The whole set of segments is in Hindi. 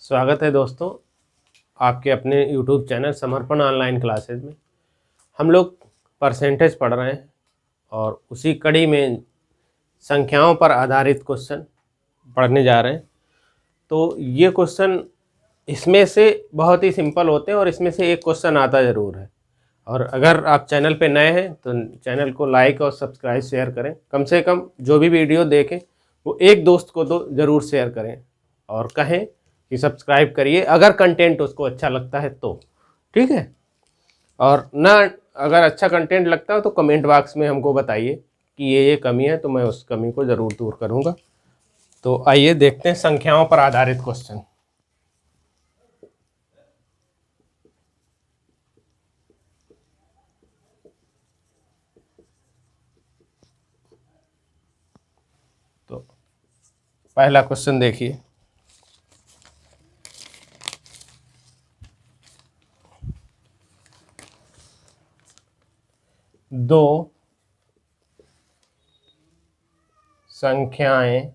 स्वागत है दोस्तों आपके अपने YouTube चैनल समर्पण ऑनलाइन क्लासेस में। हम लोग परसेंटेज पढ़ रहे हैं और उसी कड़ी में संख्याओं पर आधारित क्वेश्चन पढ़ने जा रहे हैं। तो ये क्वेश्चन इसमें से बहुत ही सिंपल होते हैं और इसमें से एक क्वेश्चन आता ज़रूर है। और अगर आप चैनल पे नए हैं तो चैनल को लाइक और सब्सक्राइब शेयर करें। कम से कम जो भी वीडियो देखें वो एक दोस्त को तो ज़रूर शेयर करें और कहें कि सब्सक्राइब करिए अगर कंटेंट उसको अच्छा लगता है तो, ठीक है। और ना अगर अच्छा कंटेंट लगता है तो कमेंट बॉक्स में हमको बताइए कि ये कमी है तो मैं उस कमी को ज़रूर दूर करूँगा। तो आइए देखते हैं संख्याओं पर आधारित क्वेश्चन। तो पहला क्वेश्चन देखिए, दो संख्याएं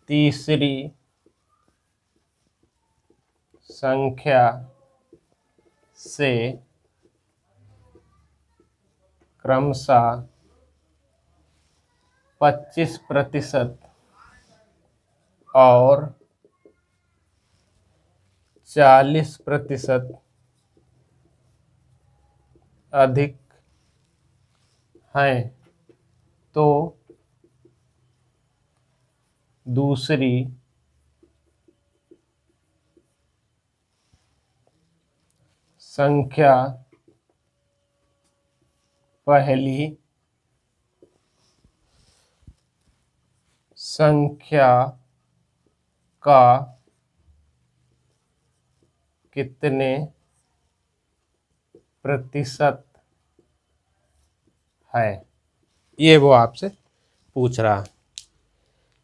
तीसरी संख्या से क्रमशः 25% और 40% अधिक हैं तो दूसरी संख्या पहली संख्या का कितने प्रतिशत है। ये वो आपसे पूछ रहा है।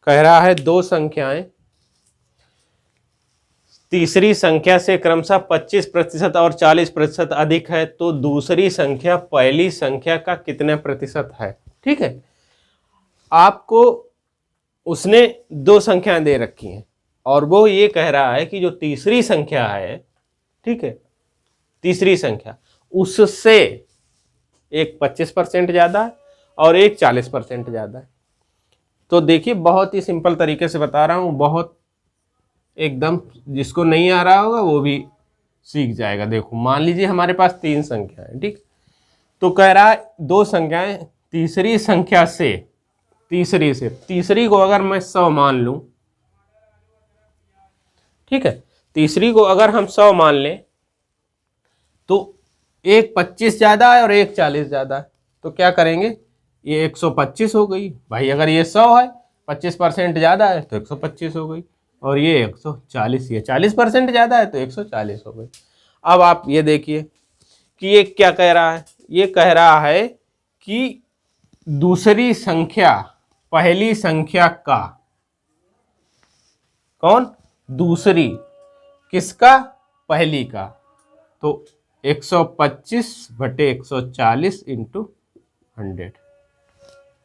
कह रहा है दो संख्याएं तीसरी संख्या से क्रमशः 25% और 40% अधिक है तो दूसरी संख्या पहली संख्या का कितने प्रतिशत है। ठीक है, आपको उसने दो संख्याएं दे रखी हैं और वो ये कह रहा है कि जो तीसरी संख्या है, ठीक है, तीसरी संख्या उससे एक 25% ज़्यादा है और एक 40% ज़्यादा है। तो देखिए बहुत ही सिंपल तरीके से बता रहा हूँ, बहुत एकदम जिसको नहीं आ रहा होगा वो भी सीख जाएगा। देखो मान लीजिए हमारे पास तीन संख्या है, ठीक। तो कह रहा है दो संख्याएं तीसरी संख्या से, तीसरी को अगर मैं 100 मान लूं, ठीक है, तीसरी को अगर हम 100 मान लें तो एक 25 ज़्यादा है और एक 40 ज़्यादा है। तो क्या करेंगे, ये 125 हो गई भाई। अगर ये 100 है, 25% ज़्यादा है तो 125 हो गई, और ये 140, ये 40% ज़्यादा है तो 140 हो गई। अब आप ये देखिए कि ये क्या कह रहा है, ये कह रहा है कि दूसरी संख्या पहली संख्या का, कौन, दूसरी, किसका, पहली का। तो 125/140 इंटू 100,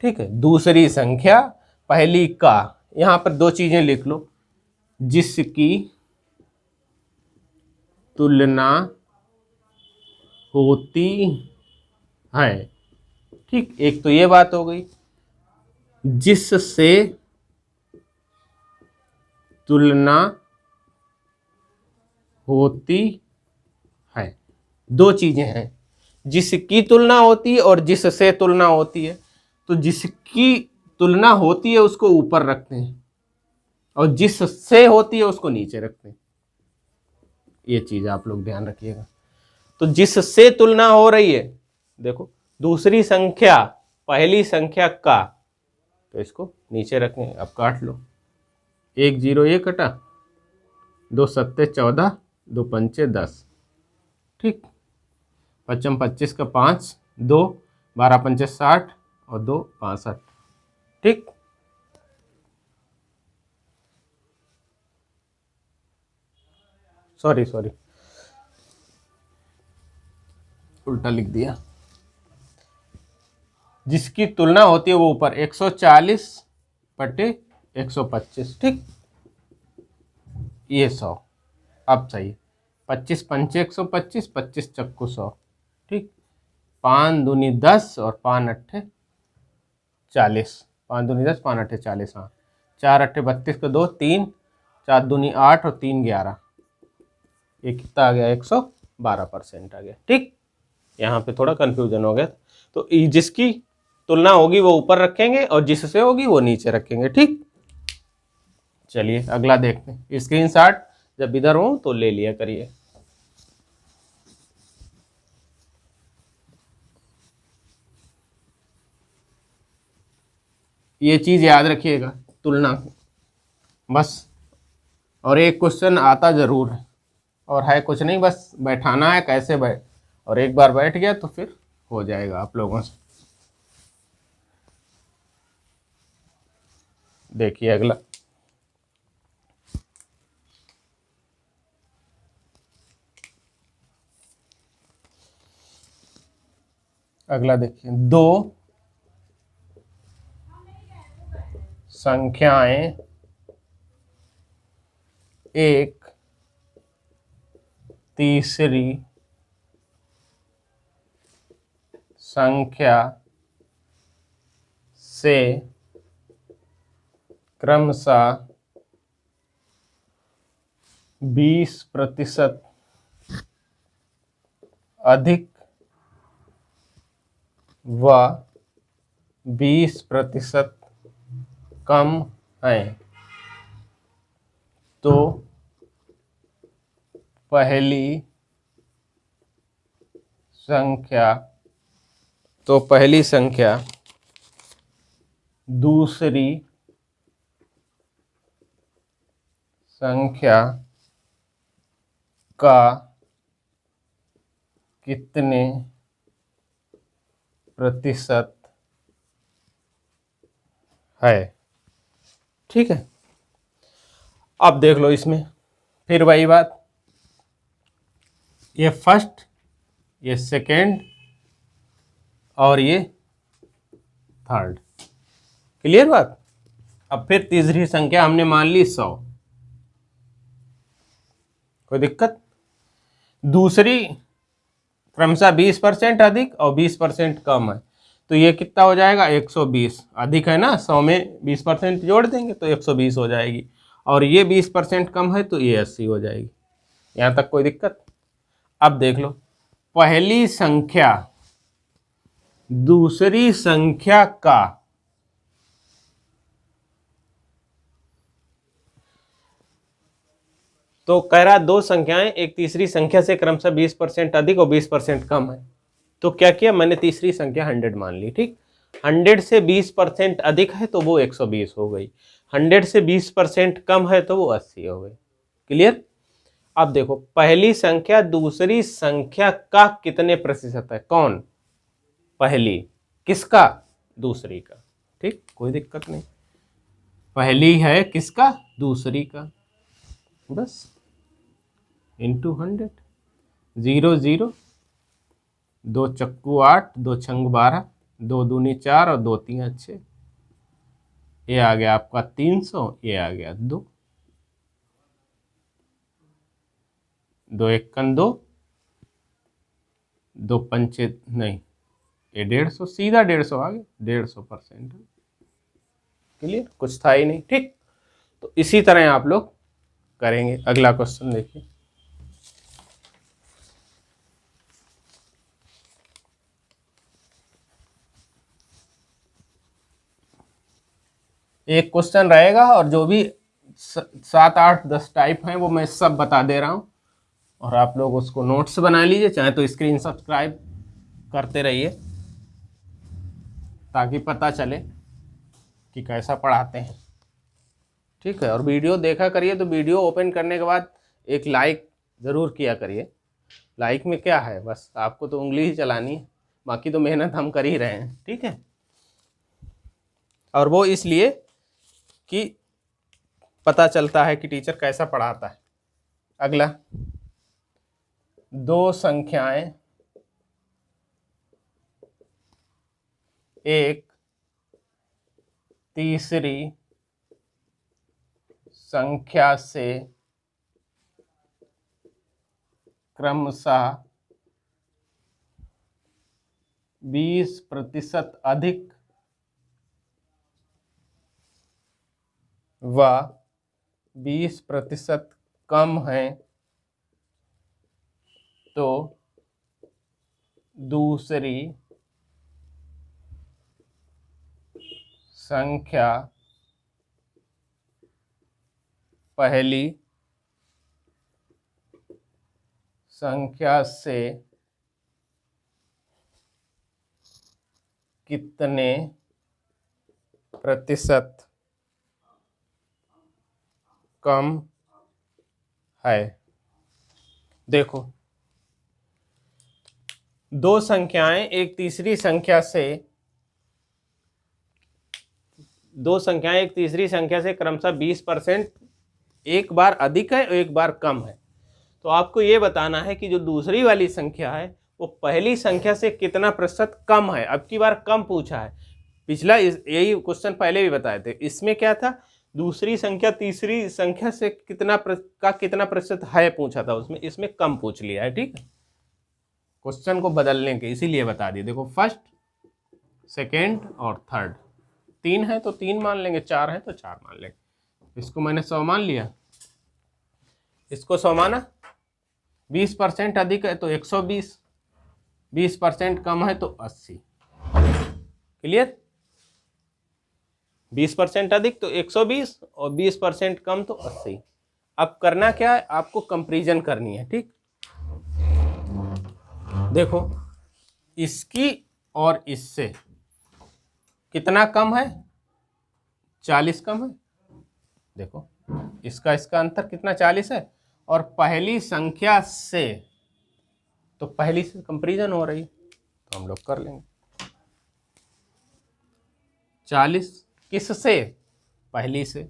ठीक है। दूसरी संख्या पहली का, यहां पर दो चीजें लिख लो, जिसकी तुलना होती है, ठीक। एक तो ये बात हो गई, जिससे तुलना होती है। दो चीजें हैं, जिसकी तुलना होती है और जिससे तुलना होती है। तो जिसकी तुलना होती है उसको ऊपर रखते हैं और जिससे होती है उसको नीचे रखते हैं। ये चीज आप लोग ध्यान रखिएगा। तो जिससे तुलना हो रही है, देखो दूसरी संख्या पहली संख्या का, तो इसको नीचे रखें। अब काट लो, 1 0 ये कटा, 2 सत्ते 14, 2 पंचे 10, ठीक। 55 25 का 5, 2 12 पंचे 60 और 2 65, ठीक। सॉरी उल्टा लिख दिया। जिसकी तुलना होती है वो ऊपर, 140 बटे 125, ठीक, ये 100। अब चाहिए 25 पंचे 125, 25 चक्कू 100, ठीक, 5 दूनी 10 और 5 अट्ठे 40, 5 दूनी 10, 5 अट्ठे 40, हाँ, 4 अट्ठे 32 को 2 3, 4 दूनी 8 और 3 11, ये कितना आ गया, 112% आ गया, ठीक। यहाँ पे थोड़ा कंफ्यूजन हो गया, तो जिसकी तुलना होगी वो ऊपर रखेंगे और जिससे होगी वो नीचे रखेंगे, ठीक। चलिए अगला देखते हैं। स्क्रीनशॉट जब इधर हो तो ले लिया करिए। ये चीज याद रखिएगा, तुलना बस, और एक क्वेश्चन आता जरूर है, और है कुछ नहीं, बस बैठाना है कैसे बैठ, और एक बार बैठ गया तो फिर हो जाएगा आप लोगों से। देखिए अगला, अगला देखिए, दो संख्याएं एक तीसरी संख्या से क्रमशः 20% अधिक व 20% कम है, तो पहली संख्या दूसरी संख्या का कितने प्रतिशत है, ठीक है। अब देख लो इसमें फिर वही बात, ये फर्स्ट, ये सेकेंड और ये थर्ड, क्लियर बात। अब फिर तीसरी संख्या हमने मान ली 100, कोई दिक्कत। दूसरी क्रमशः 20% अधिक और 20% कम है, तो ये कितना हो जाएगा, 120। अधिक है ना, 100 में 20% जोड़ देंगे तो 120 हो जाएगी, और ये 20% कम है तो ये 80 हो जाएगी। यहाँ तक कोई दिक्कत। अब देख लो, पहली संख्या दूसरी संख्या का, तो कह रहा दो संख्याएं एक तीसरी संख्या से क्रमशः 20% अधिक और 20% कम है, तो क्या किया मैंने, तीसरी संख्या 100 मान ली, ठीक। 100 से 20% अधिक है तो वो 120 हो गई, 100 से 20% कम है तो वो 80 हो गई, क्लियर। अब देखो, पहली संख्या दूसरी संख्या का कितने प्रतिशत है, कौन, पहली, किसका, दूसरी का, ठीक, कोई दिक्कत नहीं। पहली है किसका, दूसरी का, बस इंटू 100, 0 0, 2 चक्कू 8, 2 छंग 12, 2 दूनी 4 और 2 तीन 6, ये आ गया आपका 300, ये आ गया 2, 2 एकन 2, 2 पंचे नहीं, ये 150, सीधा 150 आ गया, 150%, क्लियर, कुछ था ही नहीं, ठीक। तो इसी तरह आप लोग करेंगे। अगला क्वेश्चन देखिए, एक क्वेश्चन रहेगा और जो भी 7 8 10 टाइप हैं वो मैं सब बता दे रहा हूं, और आप लोग उसको नोट्स बना लीजिए, चाहे तो स्क्रीन सब्सक्राइब करते रहिए ताकि पता चले कि कैसा पढ़ाते हैं, ठीक है। और वीडियो देखा करिए, तो वीडियो ओपन करने के बाद एक लाइक ज़रूर किया करिए। लाइक में क्या है, बस आपको तो उंगली ही चलानी है, बाकी तो मेहनत हम कर ही रहे हैं, ठीक है। और वो इसलिए कि पता चलता है कि टीचर कैसा पढ़ाता है। अगला, दो संख्याएं एक तीसरी संख्या से क्रमशः 20% अधिक व 20% कम है तो दूसरी संख्या पहली संख्या से कितने प्रतिशत कम है। देखो, दो संख्याएं एक तीसरी संख्या से क्रमशः 20% एक बार अधिक है और एक बार कम है। तो आपको ये बताना है कि जो दूसरी वाली संख्या है वो पहली संख्या से कितना प्रतिशत कम है। अब की बार कम पूछा है, पिछला यही क्वेश्चन पहले भी बताए थे। इसमें क्या था, दूसरी संख्या तीसरी संख्या से कितना प्रतिशत है पूछा था उसमें, इसमें कम पूछ लिया है। ठीक है, क्वेश्चन को बदलने के इसीलिए बता दिए। देखो, फर्स्ट, सेकेंड और थर्ड, 3 है तो 3 मान लेंगे, 4 है तो 4 मान लेंगे। इसको मैंने 100 मान लिया, इसको 100 माना। 20% अधिक है तो 120, 20% कम है तो 80। क्लियर? 20% अधिक तो 120 और 20% कम तो 80। अब करना क्या है, आपको कंपैरिजन करनी है। ठीक, देखो, इसकी और इससे कितना कम है, 40 कम है। देखो, इसका अंतर कितना, 40 है। और पहली संख्या से, तो पहली से कंपैरिजन हो रही है तो हम लोग कर लेंगे। 40 किससे, पहली से।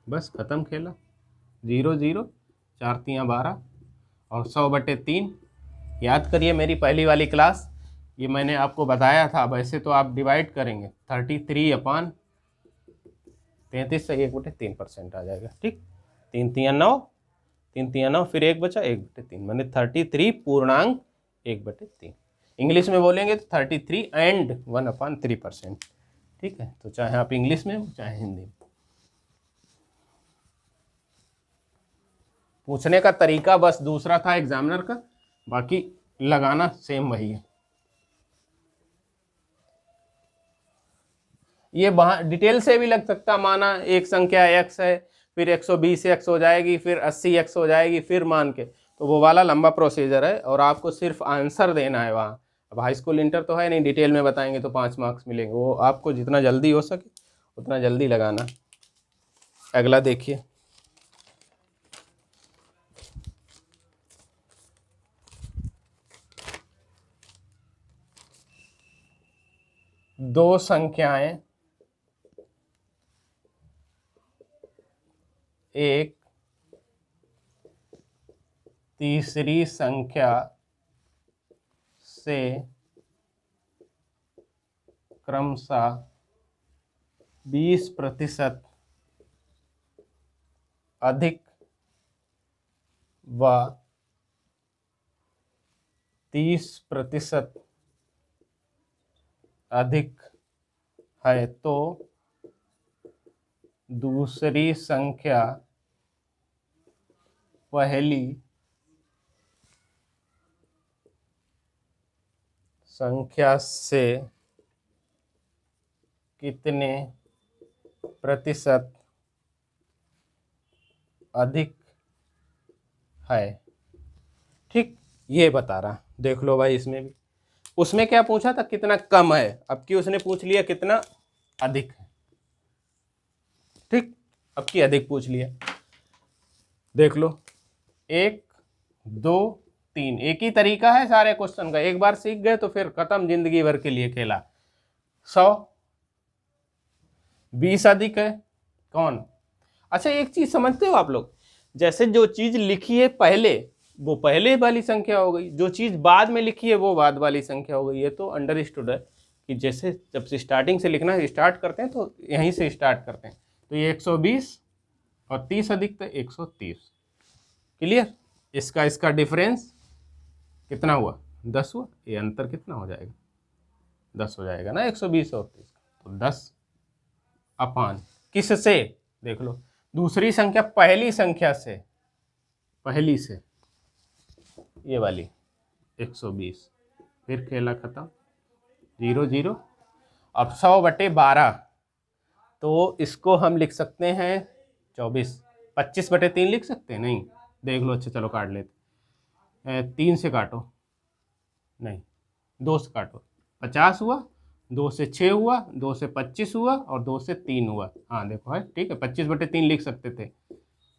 बस खत्म खेला। 0 0 4 3 12 और 100/3। याद करिए मेरी पहली वाली क्लास, ये मैंने आपको बताया था। वैसे तो आप डिवाइड करेंगे 33/33 से 1/3% आ जाएगा। ठीक, 3 3 9, 3 3 9, फिर 1 बचा, 1/3, मैंने 33.1/3। इंग्लिश में बोलेंगे तो 33 एंड 1/3%। ठीक है, तो चाहे आप इंग्लिश में हो चाहे हिंदी में, पूछने का तरीका बस दूसरा था एग्जामिनर का, बाकी लगाना सेम वही है। ये डिटेल से भी लग सकता, माना एक संख्या x है, फिर 120x हो जाएगी, फिर 80x हो जाएगी, फिर मान के, तो वो वाला लंबा प्रोसीजर है और आपको सिर्फ आंसर देना है वहाँ। अब हाई स्कूल इंटर तो है नहीं, डिटेल में बताएंगे तो 5 मार्क्स मिलेंगे। वो आपको जितना जल्दी हो सके उतना जल्दी लगाना। अगला देखिए, दो संख्याएं एक तीसरी संख्या से क्रमशः 20% अधिक व 30% अधिक है तो दूसरी संख्या पहली संख्या से कितने प्रतिशत अधिक है। ठीक, ये बता रहा, देख लो भाई। इसमें भी, उसमें क्या पूछा था, कितना कम है, अब की उसने पूछ लिया कितना अधिक है। ठीक, अब की अधिक पूछ लिया। देख लो, 1 2 3, एक ही तरीका है सारे क्वेश्चन का। एक बार सीख गए तो फिर खत्म, जिंदगी भर के लिए खेला। 100, 20 अधिक है कौन। अच्छा, एक चीज समझते हो आप लोग, जैसे जो चीज लिखी है पहले वो पहले वाली संख्या हो गई, जो चीज बाद में लिखी है वो बाद वाली संख्या हो गई। ये तो अंडरस्टूड है कि जैसे जब से स्टार्टिंग से लिखना स्टार्ट करते हैं तो यहीं से स्टार्ट करते हैं। तो ये 120 और 30 अधिक तो 130। क्लियर? इसका डिफरेंस कितना हुआ? 10 हुआ। ये अंतर कितना हो जाएगा? 10 हो जाएगा ना 120 और 30। तो 10 अपान किससे? देख लो, दूसरी संख्या पहली संख्या से, पहली से, ये वाली 120। फिर खेला खत्म, 0 0। अब 100/12, तो इसको हम लिख सकते हैं 24। 25/3 लिख सकते हैं? नहीं, देख लो। अच्छा चलो काट लेते। 3 से काटो, नहीं 2 से काटो। 50 हुआ, 2 से 6 हुआ, 2 से 25 हुआ और 2 से 3 हुआ। हाँ देखो है, ठीक है। 25/3 लिख सकते थे,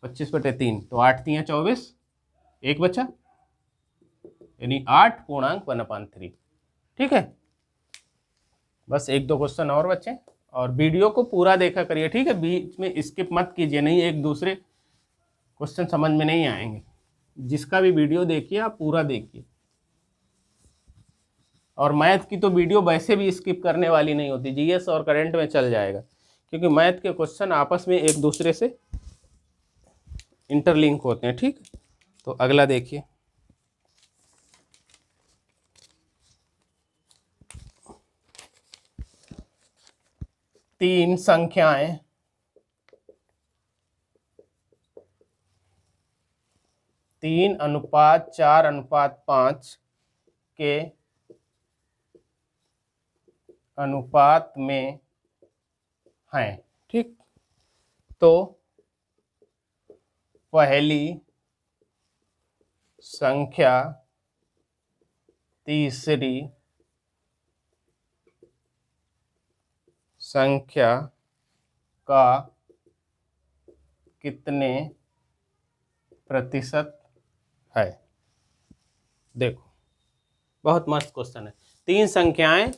25/3। तो 8 3 24, एक बचा, यानी 8.1/3। ठीक है। बस 1-2 क्वेश्चन और बचे, और वीडियो को पूरा देखा करिए, ठीक है। बीच में स्किप मत कीजिए, नहीं एक दूसरे क्वेश्चन समझ में नहीं आएंगे। जिसका भी वीडियो देखिए आप पूरा देखिए। और मैथ की तो वीडियो वैसे भी स्किप करने वाली नहीं होती, जीएस और करंट में चल जाएगा, क्योंकि मैथ के क्वेश्चन आपस में एक दूसरे से इंटरलिंक होते हैं। ठीक, तो अगला देखिए। तीन संख्याएं 3:4:5 के अनुपात में हैं। ठीक, तो पहली संख्या तीसरी संख्या का कितने प्रतिशत है? देखो, बहुत मस्त क्वेश्चन है। तीन संख्याएं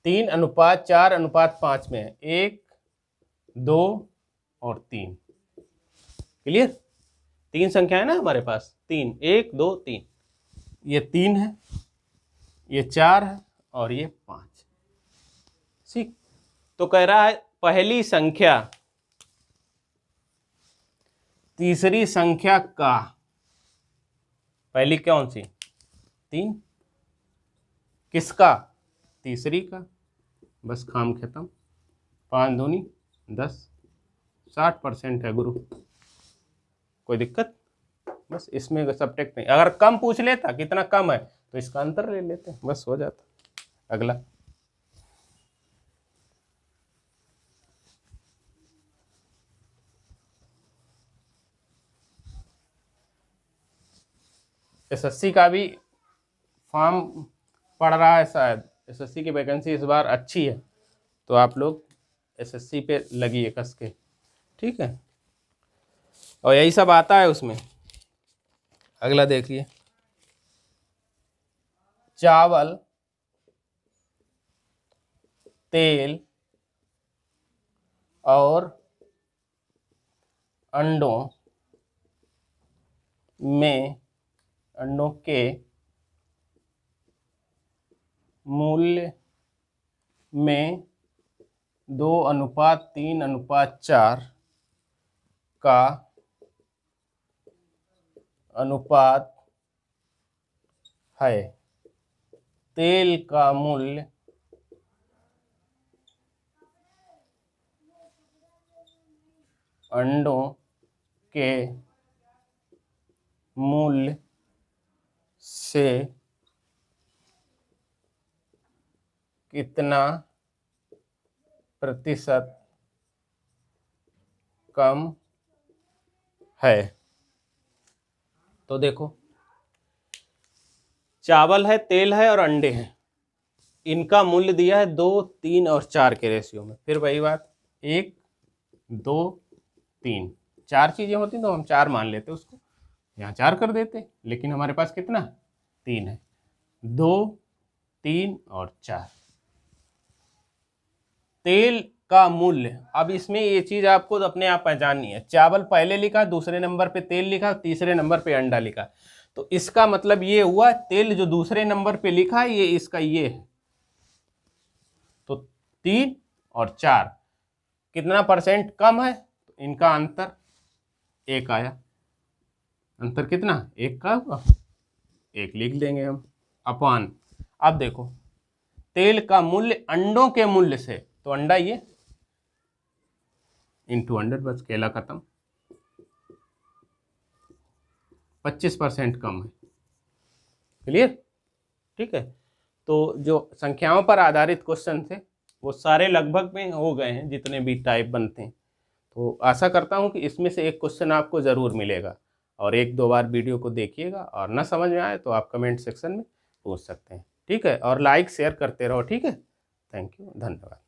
3:4:5 में है, 1 2 और 3। क्लियर? तीन संख्याएं ना हमारे पास, 3, 1 2 3। ये 3 है, ये 4 है और ये 5। ठीक, तो कह रहा है पहली संख्या तीसरी संख्या का, पहली कौन सी? 3। किसका? तीसरी का। बस काम खत्म। 5 दूनी 10, 60% है गुरु। कोई दिक्कत? बस इसमें सब्ट्रैक्ट नहीं। अगर कम पूछ लेता, कितना कम है, तो इसका अंतर ले लेते, बस हो जाता। अगला, एसएससी का भी फॉर्म पड़ रहा है शायद। एसएससी की वैकेंसी इस बार अच्छी है, तो आप लोग एसएससी पे लगिए कस के। ठीक है, और यही सब आता है उसमें। अगला देखिए, चावल, तेल और अंडों के मूल्य में 2:3:4 का अनुपात है। तेल का मूल्य अंडों के मूल्य से कितना प्रतिशत कम है? तो देखो, चावल है, तेल है और अंडे हैं। इनका मूल्य दिया है 2, 3 और 4 के रेशियो में। फिर वही बात, 1 2 3, 4 चीजें होती तो हम 4 मान लेते, उसको यहाँ 4 कर देते। लेकिन हमारे पास कितना? 3 है। 2 3 और 4। तेल का मूल्य, अब इसमें ये चीज आपको अपने आप पहचाननी है। चावल पहले लिखा, दूसरे नंबर पे तेल लिखा, तीसरे नंबर पे अंडा लिखा। तो इसका मतलब ये हुआ, तेल जो दूसरे नंबर पे लिखा है ये इसका ये है। तो 3 और 4, कितना परसेंट कम है, तो इनका अंतर 1 आया। अंतर कितना, 1 का होगा, 1 लिख देंगे हम अपॉन। अब देखो तेल का मूल्य अंडों के मूल्य से, तो अंडा ये इंटू 100, बस केला खत्म। 25% कम है। क्लियर? ठीक है। तो जो संख्याओं पर आधारित क्वेश्चन थे वो सारे लगभग में हो गए हैं, जितने भी टाइप बनते हैं। तो आशा करता हूं कि इसमें से एक क्वेश्चन आपको ज़रूर मिलेगा, और 1-2 बार वीडियो को देखिएगा, और ना समझ में आए तो आप कमेंट सेक्शन में पूछ सकते हैं। ठीक है, और लाइक शेयर करते रहो। ठीक है, थैंक यू, धन्यवाद।